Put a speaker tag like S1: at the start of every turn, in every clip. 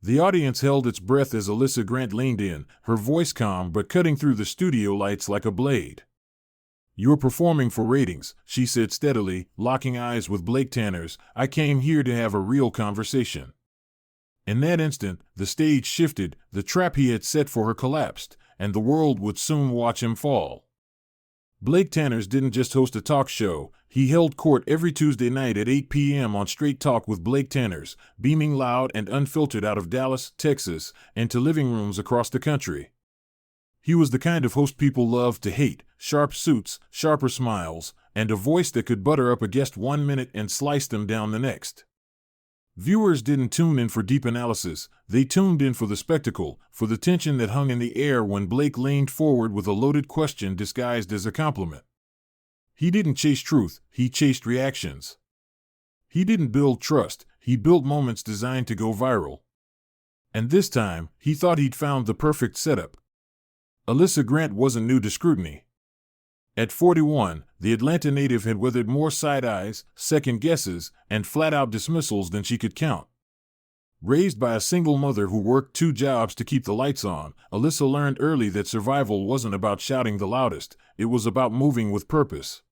S1: The audience held its breath as Alyssa Grant leaned in, her voice calm but cutting through the studio lights like a blade. "You're performing for ratings," she said steadily, locking eyes with Blake Tanner's. "I came here to have a real conversation." In that instant, the stage shifted, the trap he had set for her collapsed, and the world would soon watch him fall. Blake Tanner's didn't just host a talk show, he held court every Tuesday night at 8 p.m. on Straight Talk with Blake Tanner's, beaming loud and unfiltered out of Dallas, Texas, into living rooms across the country. He was the kind of host people loved to hate: sharp suits, sharper smiles, and a voice that could butter up a guest 1 minute and slice them down the next. Viewers didn't tune in for deep analysis, they tuned in for the spectacle, for the tension that hung in the air when Blake leaned forward with a loaded question disguised as a compliment. He didn't chase truth, he chased reactions. He didn't build trust, he built moments designed to go viral. And this time, he thought he'd found the perfect setup. Alyssa Grant wasn't new to scrutiny. At 41, the Atlanta native had weathered more side-eyes, second guesses, and flat-out dismissals than she could count. Raised by a single mother who worked 2 jobs to keep the lights on, Alyssa learned early that survival wasn't about shouting the loudest, it was about moving with purpose.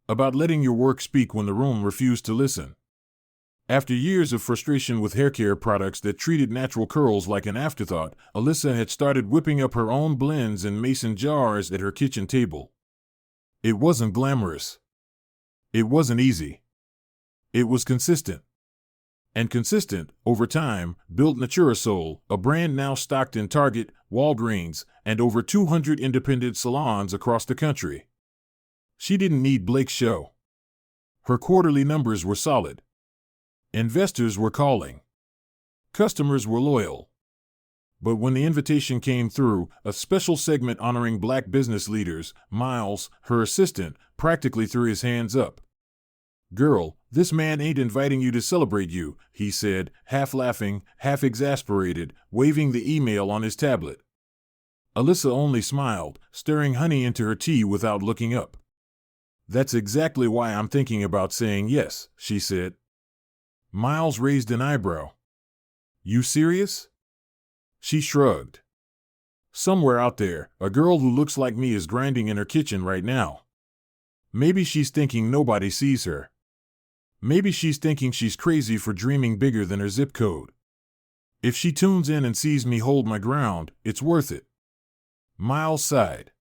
S1: About letting your work speak when the room refused to listen. After years of frustration with haircare products that treated natural curls like an afterthought, Alyssa had started whipping up her own blends in mason jars at her kitchen table. It wasn't glamorous. It wasn't easy. It was consistent. And consistent, over time, built Naturasol, a brand now stocked in Target, Walgreens, and over 200 independent salons across the country. She didn't need Blake's show. Her quarterly numbers were solid. Investors were calling. Customers were loyal. But when the invitation came through, a special segment honoring Black business leaders, Miles, her assistant, practically threw his hands up. "Girl, this man ain't inviting you to celebrate you," he said, half laughing, half exasperated, waving the email on his tablet. Alyssa only smiled, stirring honey into her tea without looking up. "That's exactly why I'm thinking about saying yes," she said. Miles raised an eyebrow. "You serious?" She shrugged. "Somewhere out there, a girl who looks like me is grinding in her kitchen right now. Maybe she's thinking nobody sees her. Maybe she's thinking she's crazy for dreaming bigger than her zip code. If she tunes in and sees me hold my ground, it's worth it." Miles sighed.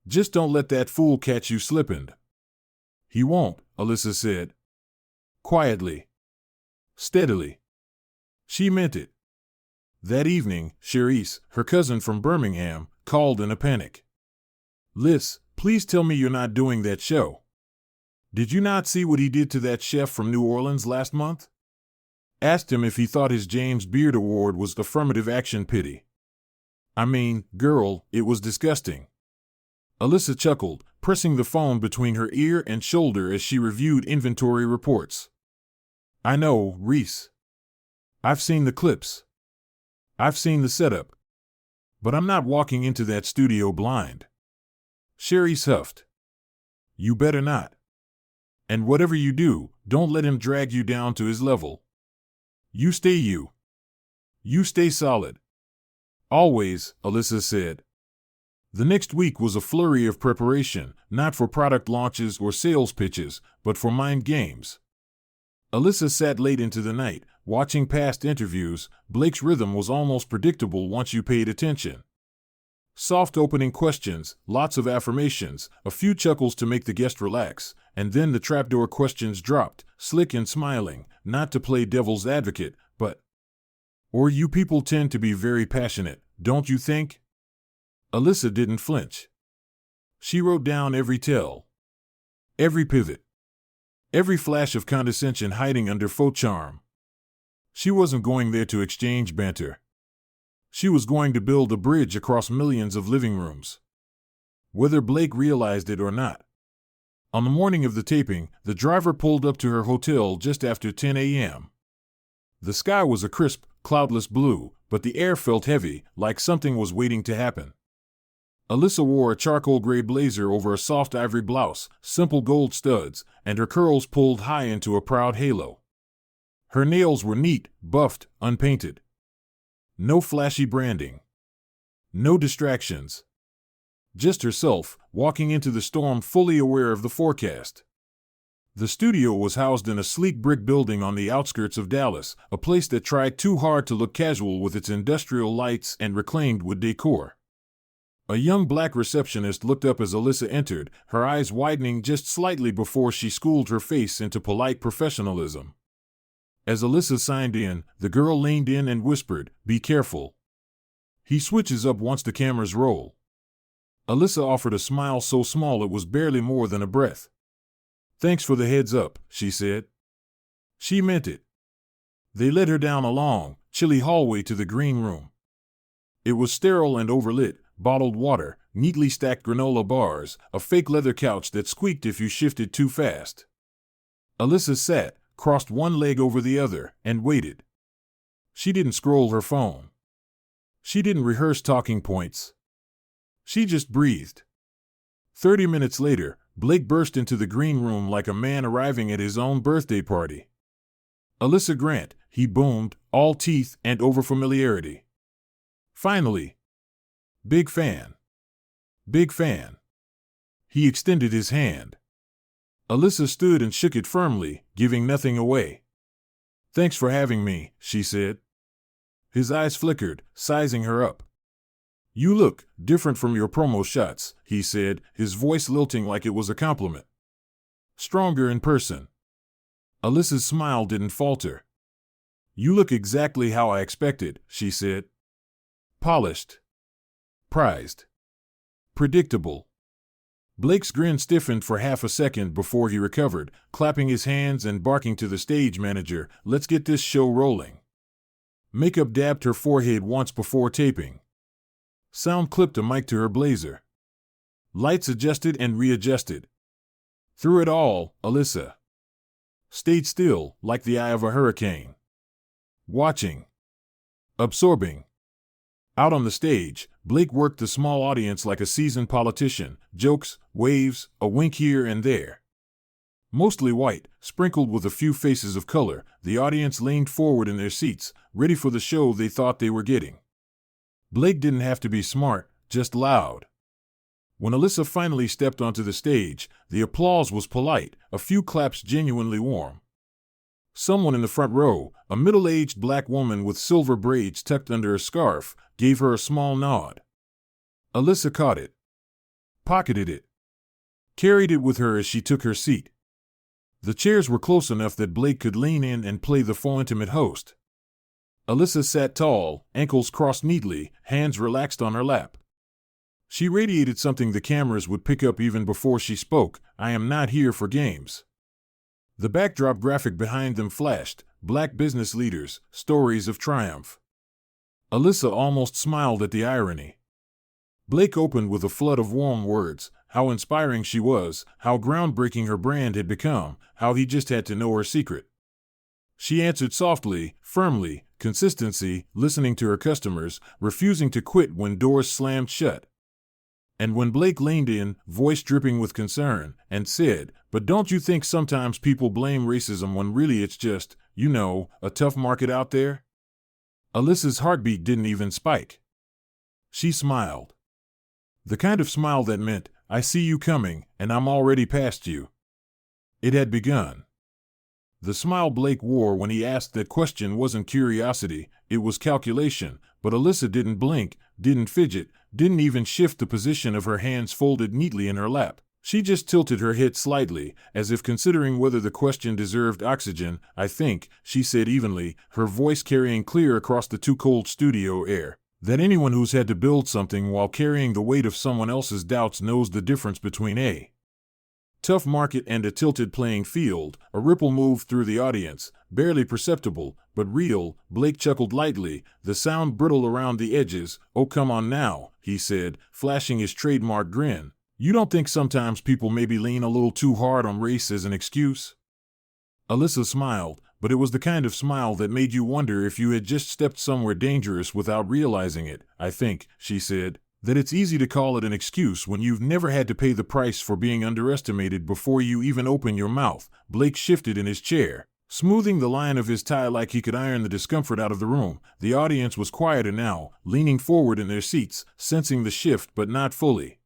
S1: "Just don't let that fool catch you slipping." "He won't," Alyssa said. Quietly. Steadily. She meant it. That evening, Cherise, her cousin from Birmingham, called in a panic. "Liz, please tell me you're not doing that show. Did you not see what he did to that chef from New Orleans last month? Asked him if he thought his James Beard Award was affirmative action pity. I mean, girl, it was disgusting." Alyssa chuckled, pressing the phone between her ear and shoulder as she reviewed inventory reports. "I know, Reese. I've seen the clips. I've seen the setup. But I'm not walking into that studio blind." Cherise huffed. "You better not. And whatever you do, don't let him drag you down to his level. You stay you. You stay solid." "Always," Alyssa said. The next week was a flurry of preparation, not for product launches or sales pitches, but for mind games. Alyssa sat late into the night, watching past interviews. Blake's rhythm was almost predictable once you paid attention. Soft opening questions, lots of affirmations, a few chuckles to make the guest relax, and then the trapdoor questions dropped, slick and smiling, not to play devil's advocate, but, "Or you people tend to be very passionate, don't you think?" Alyssa didn't flinch. She wrote down every tell, every pivot, every flash of condescension hiding under faux charm. She wasn't going there to exchange banter. She was going to build a bridge across millions of living rooms. Whether Blake realized it or not. On the morning of the taping, the driver pulled up to her hotel just after 10 a.m. The sky was a crisp, cloudless blue, but the air felt heavy, like something was waiting to happen. Alyssa wore a charcoal gray blazer over a soft ivory blouse, simple gold studs, and her curls pulled high into a proud halo. Her nails were neat, buffed, unpainted. No flashy branding. No distractions. Just herself, walking into the storm fully aware of the forecast. The studio was housed in a sleek brick building on the outskirts of Dallas, a place that tried too hard to look casual with its industrial lights and reclaimed wood decor. A young black receptionist looked up as Alyssa entered, her eyes widening just slightly before she schooled her face into polite professionalism. As Alyssa signed in, the girl leaned in and whispered, "Be careful. He switches up once the cameras roll." Alyssa offered a smile so small it was barely more than a breath. "Thanks for the heads up," she said. She meant it. They led her down a long, chilly hallway to the green room. It was sterile and overlit, bottled water, neatly stacked granola bars, a fake leather couch that squeaked if you shifted too fast. Alyssa sat, crossed one leg over the other, and waited. She didn't scroll her phone. She didn't rehearse talking points. She just breathed. 30 minutes later, Blake burst into the green room like a man arriving at his own birthday party. "Alyssa Grant," he boomed, all teeth and overfamiliarity. "Finally. Big fan. Big fan." He extended his hand. Alyssa stood and shook it firmly, giving nothing away. "Thanks for having me," she said. His eyes flickered, sizing her up. "You look different from your promo shots," he said, his voice lilting like it was a compliment. "Stronger in person." Alyssa's smile didn't falter. "You look exactly how I expected," she said. "Polished. Prized. Predictable." Blake's grin stiffened for half a second before he recovered, clapping his hands and barking to the stage manager, "Let's get this show rolling." Makeup dabbed her forehead once before taping. Sound clipped a mic to her blazer. Lights adjusted and readjusted. Through it all, Alyssa stayed still, like the eye of a hurricane. Watching. Absorbing. Out on the stage, Blake worked the small audience like a seasoned politician, jokes, waves, a wink here and there. Mostly white, sprinkled with a few faces of color, the audience leaned forward in their seats, ready for the show they thought they were getting. Blake didn't have to be smart, just loud. When Alyssa finally stepped onto the stage, the applause was polite, a few claps genuinely warm. Someone in the front row, a middle-aged black woman with silver braids tucked under a scarf, gave her a small nod. Alyssa caught it. Pocketed it. Carried it with her as she took her seat. The chairs were close enough that Blake could lean in and play the faux intimate host. Alyssa sat tall, ankles crossed neatly, hands relaxed on her lap. She radiated something the cameras would pick up even before she spoke, "I am not here for games." The backdrop graphic behind them flashed, black business leaders, stories of triumph. Alyssa almost smiled at the irony. Blake opened with a flood of warm words, how inspiring she was, how groundbreaking her brand had become, how he just had to know her secret. She answered softly, firmly, consistency, listening to her customers, refusing to quit when doors slammed shut. And when Blake leaned in, voice dripping with concern, and said, "But don't you think sometimes people blame racism when really it's just, a tough market out there?" Alyssa's heartbeat didn't even spike. She smiled. The kind of smile that meant, "I see you coming, and I'm already past you." It had begun. The smile Blake wore when he asked that question wasn't curiosity, it was calculation, but Alyssa didn't blink, didn't fidget, didn't even shift the position of her hands folded neatly in her lap. She just tilted her head slightly, as if considering whether the question deserved oxygen. "I think," she said evenly, her voice carrying clear across the too-cold studio air, "that anyone who's had to build something while carrying the weight of someone else's doubts knows the difference between a tough market and a tilted playing field." A ripple moved through the audience, barely perceptible, but real. Blake chuckled lightly, the sound brittle around the edges. "Oh, come on now," he said, flashing his trademark grin. "You don't think sometimes people maybe lean a little too hard on race as an excuse?" Alyssa smiled, but it was the kind of smile that made you wonder if you had just stepped somewhere dangerous without realizing it. "I think," she said, "that it's easy to call it an excuse when you've never had to pay the price for being underestimated before you even open your mouth." Blake shifted in his chair. smoothing the line of his tie like he could iron the discomfort out of the room. The audience was quieter now, leaning forward in their seats, sensing the shift but not fully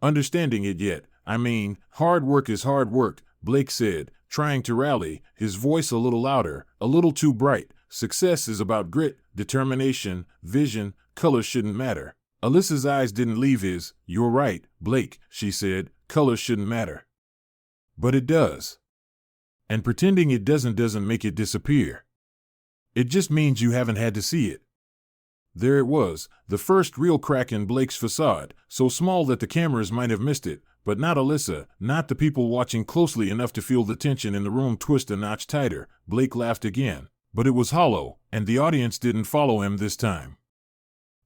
S1: understanding it yet. I mean, hard work is hard work, Blake said, trying to rally, his voice a little louder, a little too bright. Success is about grit, determination, vision, color shouldn't matter. Alyssa's eyes didn't leave his. You're right, Blake, she said, color shouldn't matter. But it does. And pretending it doesn't make it disappear. It just means you haven't had to see it. There it was, the first real crack in Blake's facade, so small that the cameras might have missed it, but not Alyssa, not the people watching closely enough to feel the tension in the room twist a notch tighter. Blake laughed again, but it was hollow, and the audience didn't follow him this time.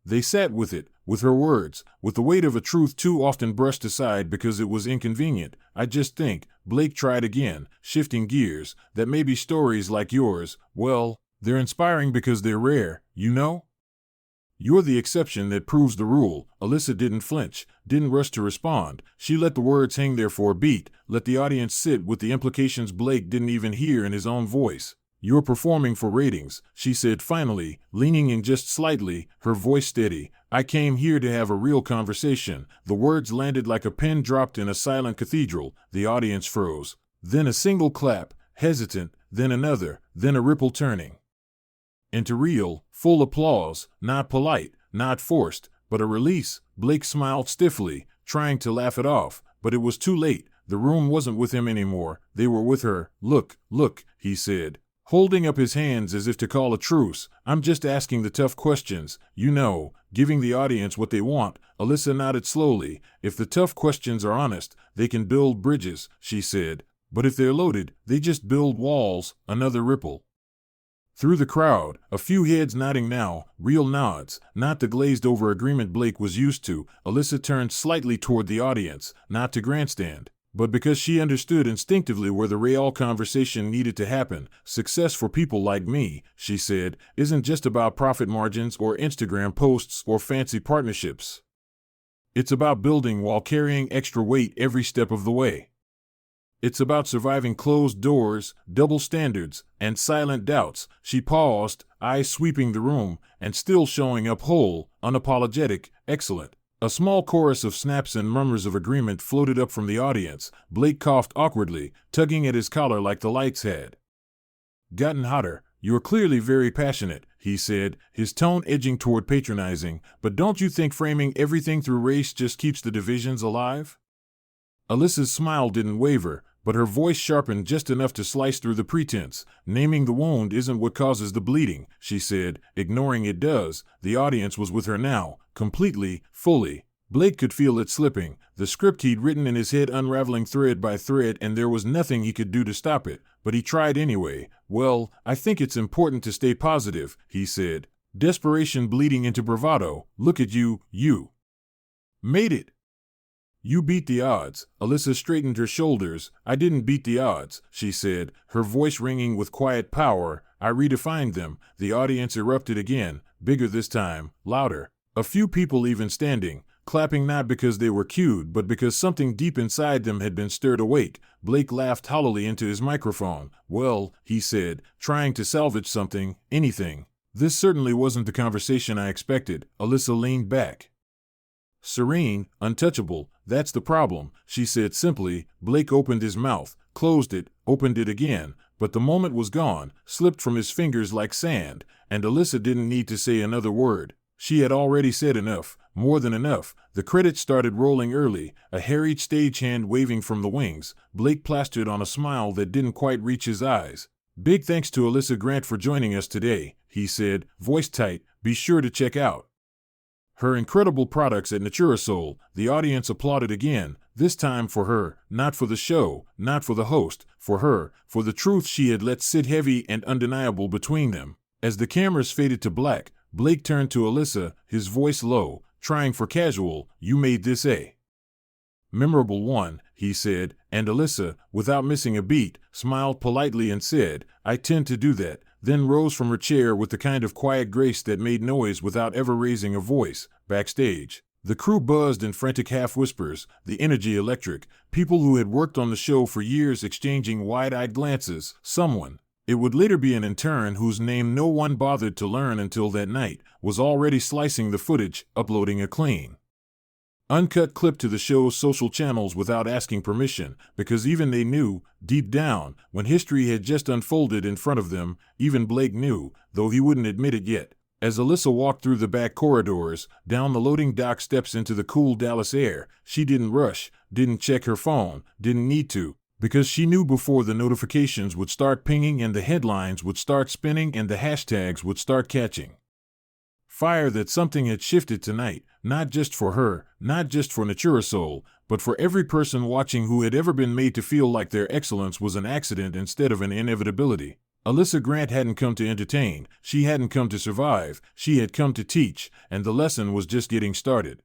S1: They sat with it, with her words, with the weight of a truth too often brushed aside because it was inconvenient. I just think, Blake tried again, shifting gears, that maybe stories like yours, well, they're inspiring because they're rare, you know? You're the exception that proves the rule. Alyssa didn't flinch, didn't rush to respond. She let the words hang there for a beat, let the audience sit with the implications Blake didn't even hear in his own voice. You're performing for ratings, she said finally, leaning in just slightly, her voice steady. I came here to have a real conversation. The words landed like a pin dropped in a silent cathedral. The audience froze. Then a single clap, hesitant, then another, then a ripple turning into real, full applause, not polite, not forced, but a release. Blake smiled stiffly, trying to laugh it off, but it was too late. The room wasn't with him anymore. They were with her. Look, he said, holding up his hands as if to call a truce. I'm just asking the tough questions, you know, giving the audience what they want. Alyssa nodded slowly. If the tough questions are honest, they can build bridges, she said. But if they're loaded, they just build walls. Another ripple through the crowd, a few heads nodding now, real nods, not the glazed-over agreement Blake was used to. Alyssa turned slightly toward the audience, not to grandstand, but because she understood instinctively where the real conversation needed to happen. Success for people like me, she said, isn't just about profit margins or Instagram posts or fancy partnerships. It's about building while carrying extra weight every step of the way. It's about surviving closed doors, double standards, and silent doubts. She paused, eyes sweeping the room, and still showing up whole, unapologetic, excellent. A small chorus of snaps and murmurs of agreement floated up from the audience. Blake coughed awkwardly, tugging at his collar like the lights had gotten hotter. You're clearly very passionate, he said, his tone edging toward patronizing, but don't you think framing everything through race just keeps the divisions alive? Alyssa's smile didn't waver, but her voice sharpened just enough to slice through the pretense. Naming the wound isn't what causes the bleeding, she said, ignoring it does. The audience was with her now, completely, fully. Blake could feel it slipping, the script he'd written in his head unraveling thread by thread, and there was nothing he could do to stop it, but he tried anyway. Well, I think it's important to stay positive, he said, desperation bleeding into bravado. Look at you, you made it. You beat the odds. Alyssa straightened her shoulders. I didn't beat the odds, she said, her voice ringing with quiet power. I redefined them. The audience erupted again, bigger this time, louder. A few people even standing, clapping not because they were cued but because something deep inside them had been stirred awake. Blake laughed hollowly into his microphone. Well, he said, trying to salvage something, anything. This certainly wasn't the conversation I expected. Alyssa leaned back. Serene, untouchable, that's the problem, she said simply. Blake opened his mouth, closed it, opened it again, but the moment was gone, slipped from his fingers like sand, and Alyssa didn't need to say another word. She had already said enough, more than enough. The credits started rolling early, a harried stagehand waving from the wings. Blake plastered on a smile that didn't quite reach his eyes. Big thanks to Alyssa Grant for joining us today, he said, voice tight. Be sure to check out her incredible products at Naturasol. The audience applauded again, this time for her, not for the show, not for the host, for her, for the truth she had let sit heavy and undeniable between them. As the cameras faded to black, Blake turned to Alyssa, his voice low, trying for casual. You made this a memorable one, he said, and Alyssa, without missing a beat, smiled politely and said, I tend to do that, then rose from her chair with the kind of quiet grace that made noise without ever raising a voice. Backstage, The crew buzzed in frantic half-whispers, the energy electric, people who had worked on the show for years exchanging wide-eyed glances. Someone, it would later be an intern whose name no one bothered to learn until that night, was already slicing the footage, uploading a clean, uncut clip to the show's social channels without asking permission, because even they knew, deep down, when history had just unfolded in front of them, even Blake knew, though he wouldn't admit it yet. As Alyssa walked through the back corridors, down the loading dock steps into the cool Dallas air, she didn't rush, didn't check her phone, didn't need to, because she knew before the notifications would start pinging and the headlines would start spinning and the hashtags would start catching fire that something had shifted tonight, not just for her, not just for Natura Soul, but for every person watching who had ever been made to feel like their excellence was an accident instead of an inevitability. Alyssa Grant hadn't come to entertain, she hadn't come to survive, she had come to teach, and the lesson was just getting started.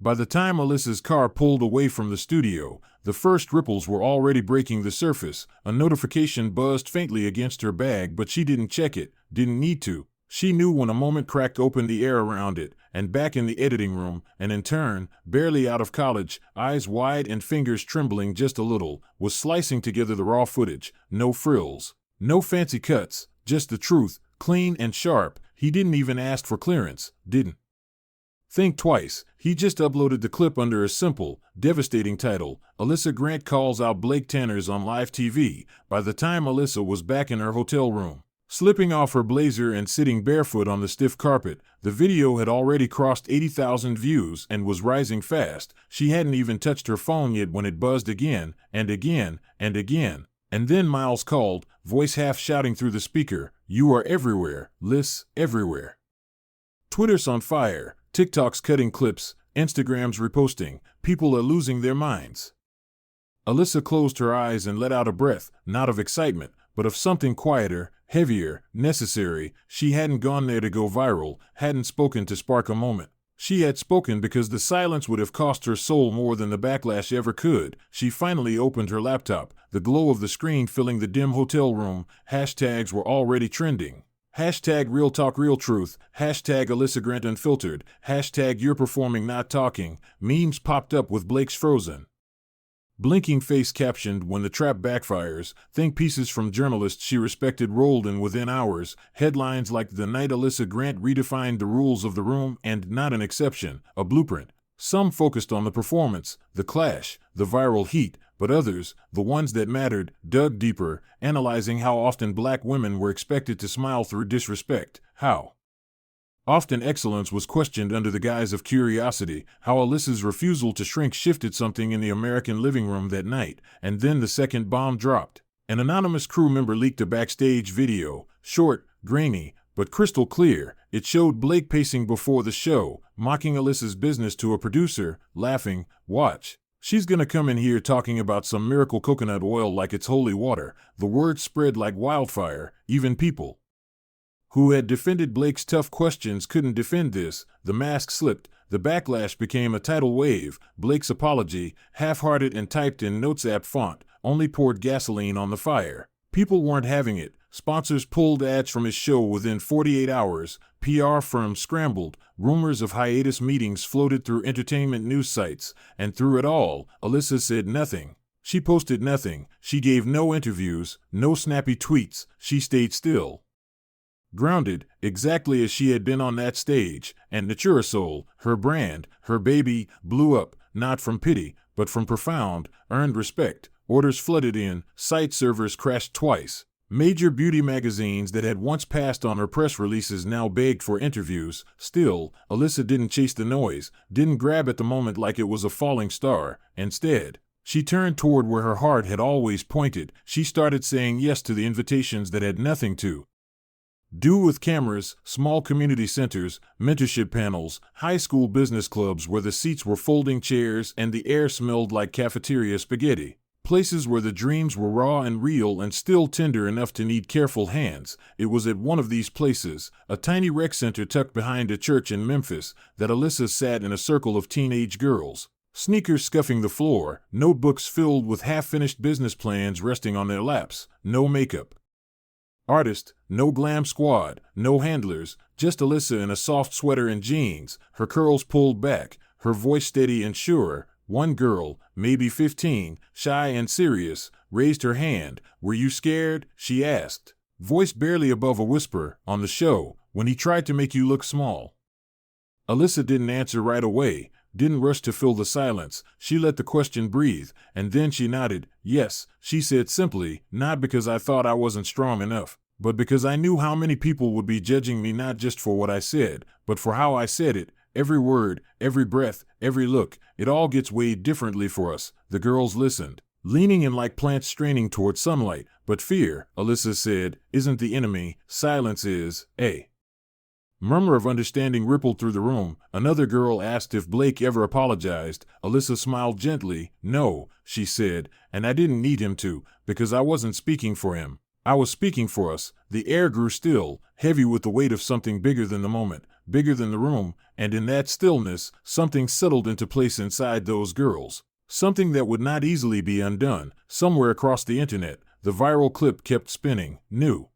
S1: By the time Alyssa's car pulled away from the studio, the first ripples were already breaking the surface. A notification buzzed faintly against her bag, but she didn't check it, didn't need to. She knew when a moment cracked open the air around it, and back in the editing room, an intern, barely out of college, eyes wide and fingers trembling just a little, was slicing together the raw footage. No frills, no fancy cuts, just the truth, clean and sharp. He didn't even ask for clearance, didn't think twice. He just uploaded the clip under a simple, devastating title, Alyssa Grant Calls Out Blake Tanners on Live TV. By the time Alyssa was back in her hotel room, slipping off her blazer and sitting barefoot on the stiff carpet, the video had already crossed 80,000 views and was rising fast. She hadn't even touched her phone yet when it buzzed again, and again, and again. And then Miles called, voice half shouting through the speaker, "You are everywhere, Liz, everywhere." Twitter's on fire, TikTok's cutting clips, Instagram's reposting, people are losing their minds. Alyssa closed her eyes and let out a breath, not of excitement, but of something quieter, heavier, necessary. She hadn't gone there to go viral, hadn't spoken to spark a moment. She had spoken because the silence would have cost her soul more than the backlash ever could. She finally opened her laptop, the glow of the screen filling the dim hotel room. Hashtags were already trending. Hashtag Real Talk Real Truth, hashtag Alyssa Grant Unfiltered, hashtag You're Performing Not Talking. Memes popped up with Blake's frozen, blinking face captioned, "When the trap backfires." Think pieces from journalists she respected rolled in within hours, headlines like "The Night Alyssa Grant Redefined the Rules of the Room" and "Not an Exception, a Blueprint." Some focused on the performance, the clash, the viral heat, but others, the ones that mattered, dug deeper, analyzing how often black women were expected to smile through disrespect, how often excellence was questioned under the guise of curiosity, how Alyssa's refusal to shrink shifted something in the American living room that night. And then the second bomb dropped. An anonymous crew member leaked a backstage video, short, grainy, but crystal clear. It showed Blake pacing before the show, mocking Alyssa's business to a producer, laughing, "Watch. She's gonna come in here talking about some miracle coconut oil like it's holy water." The word spread like wildfire. Even people who had defended Blake's tough questions couldn't defend this. The mask slipped. The backlash became a tidal wave. Blake's apology, half-hearted and typed in Notes app font, only poured gasoline on the fire. People weren't having it. Sponsors pulled ads from his show within 48 hours. PR firms scrambled. Rumors of hiatus meetings floated through entertainment news sites. And through it all, Alyssa said nothing. She posted nothing. She gave no interviews, no snappy tweets. She stayed still, grounded, exactly as she had been on that stage. And Natura Soul, her brand, her baby, blew up, not from pity, but from profound, earned respect. Orders flooded in, site servers crashed twice. Major beauty magazines that had once passed on her press releases now begged for interviews. Still, Alyssa didn't chase the noise, didn't grab at the moment like it was a falling star. Instead, she turned toward where her heart had always pointed. She started saying yes to the invitations that had nothing to do with cameras, small community centers, mentorship panels, high school business clubs where the seats were folding chairs and the air smelled like cafeteria spaghetti. Places where the dreams were raw and real and still tender enough to need careful hands. It was at one of these places, a tiny rec center tucked behind a church in Memphis, that Alyssa sat in a circle of teenage girls, sneakers scuffing the floor, notebooks filled with half-finished business plans resting on their laps, no makeup artist, no glam squad, no handlers, just Alyssa in a soft sweater and jeans, her curls pulled back, her voice steady and sure. One girl, maybe 15, shy and serious, raised her hand. Were you scared? She asked, voice barely above a whisper, on the show, when he tried to make you look small. Alyssa didn't answer right away, didn't rush to fill the silence. She let the question breathe, and then she nodded. Yes, she said simply, not because I thought I wasn't strong enough, but because I knew how many people would be judging me not just for what I said, but for how I said it. Every word, every breath, every look, it all gets weighed differently for us. The girls listened, leaning in like plants straining toward sunlight. But fear, Alyssa said, isn't the enemy. Silence is. A murmur of understanding rippled through the room. Another girl asked if Blake ever apologized. Alyssa smiled gently. No, she said, and I didn't need him to, because I wasn't speaking for him. I was speaking for us. The air grew still, heavy with the weight of something bigger than the moment, bigger than the room, and in that stillness, something settled into place inside those girls. Something that would not easily be undone. Somewhere across the internet, the viral clip kept spinning. New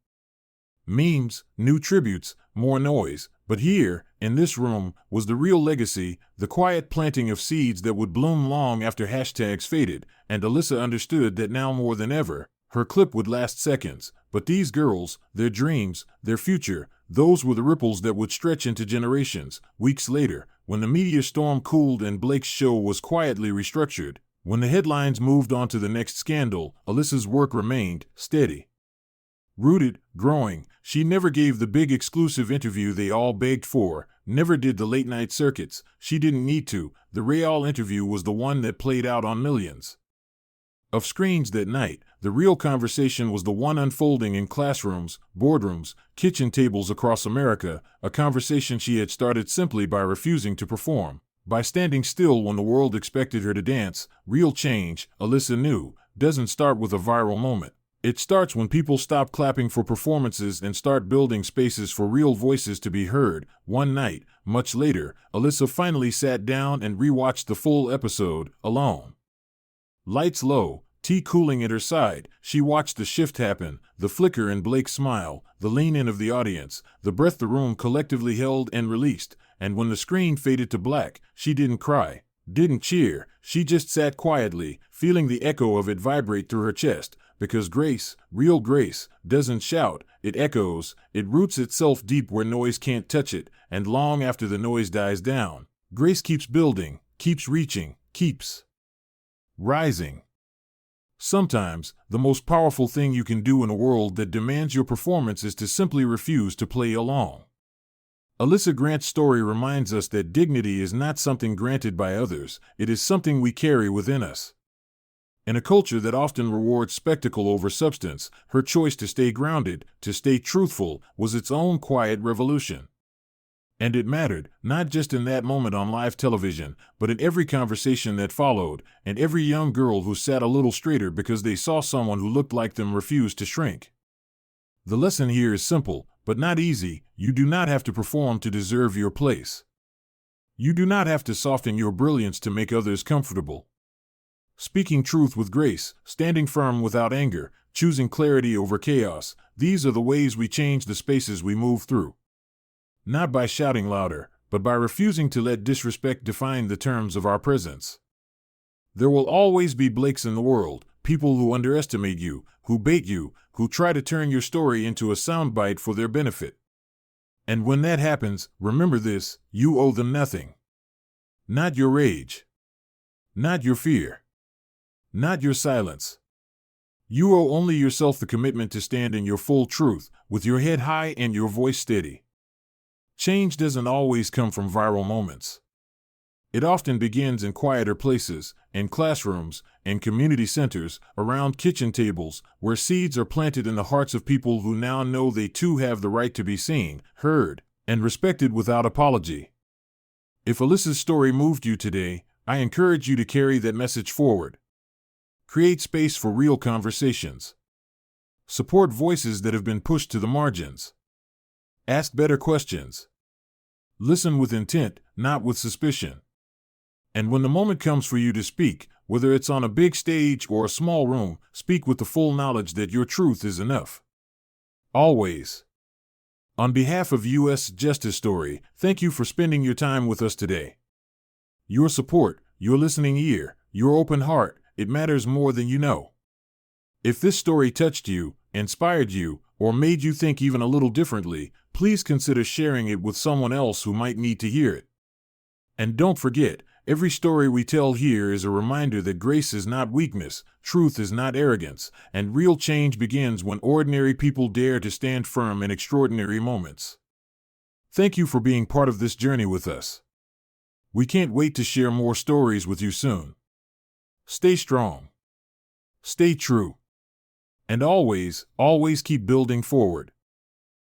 S1: memes, new tributes, more noise. But here, in this room, was the real legacy, the quiet planting of seeds that would bloom long after hashtags faded, and Alyssa understood that now more than ever, her clip would last seconds. But these girls, their dreams, their future, those were the ripples that would stretch into generations. Weeks later, when the media storm cooled and Blake's show was quietly restructured, when the headlines moved on to the next scandal, Alyssa's work remained steady. Rooted, growing. She never gave the big exclusive interview they all begged for, never did the late-night circuits. She didn't need to. The real interview was the one that played out on millions of screens that night. The real conversation was the one unfolding in classrooms, boardrooms, kitchen tables across America, a conversation she had started simply by refusing to perform, by standing still when the world expected her to dance. Real change, Alyssa knew, doesn't start with a viral moment. It starts when people stop clapping for performances and start building spaces for real voices to be heard. One night, much later, Alyssa finally sat down and rewatched the full episode, alone. Lights low, tea cooling at her side, she watched the shift happen, the flicker in Blake's smile, the lean-in of the audience, the breath the room collectively held and released, and when the screen faded to black, she didn't cry, didn't cheer, she just sat quietly, feeling the echo of it vibrate through her chest, because grace, real grace, doesn't shout, it echoes, it roots itself deep where noise can't touch it, and long after the noise dies down, grace keeps building, keeps reaching, keeps rising. Sometimes, the most powerful thing you can do in a world that demands your performance is to simply refuse to play along. Alyssa Grant's story reminds us that dignity is not something granted by others, it is something we carry within us. In a culture that often rewards spectacle over substance, her choice to stay grounded, to stay truthful, was its own quiet revolution. And it mattered, not just in that moment on live television, but in every conversation that followed, and every young girl who sat a little straighter because they saw someone who looked like them refuse to shrink. The lesson here is simple, but not easy. You do not have to perform to deserve your place. You do not have to soften your brilliance to make others comfortable. Speaking truth with grace, standing firm without anger, choosing clarity over chaos, these are the ways we change the spaces we move through. Not by shouting louder, but by refusing to let disrespect define the terms of our presence. There will always be Blakes in the world, people who underestimate you, who bait you, who try to turn your story into a soundbite for their benefit. And when that happens, remember this, you owe them nothing. Not your rage. Not your fear. Not your silence. You owe only yourself the commitment to stand in your full truth, with your head high and your voice steady. Change doesn't always come from viral moments. It often begins in quieter places, in classrooms, in community centers, around kitchen tables, where seeds are planted in the hearts of people who now know they too have the right to be seen, heard, and respected without apology. If Alyssa's story moved you today, I encourage you to carry that message forward. Create space for real conversations. Support voices that have been pushed to the margins. Ask better questions. Listen with intent, not with suspicion. And when the moment comes for you to speak, whether it's on a big stage or a small room, speak with the full knowledge that your truth is enough. Always. On behalf of U.S. Justice Story, thank you for spending your time with us today. Your support, your listening ear, your open heart, it matters more than you know. If this story touched you, inspired you, or made you think even a little differently, please consider sharing it with someone else who might need to hear it. And don't forget, every story we tell here is a reminder that grace is not weakness, truth is not arrogance, and real change begins when ordinary people dare to stand firm in extraordinary moments. Thank you for being part of this journey with us. We can't wait to share more stories with you soon. Stay strong. Stay true. And always, always keep building forward.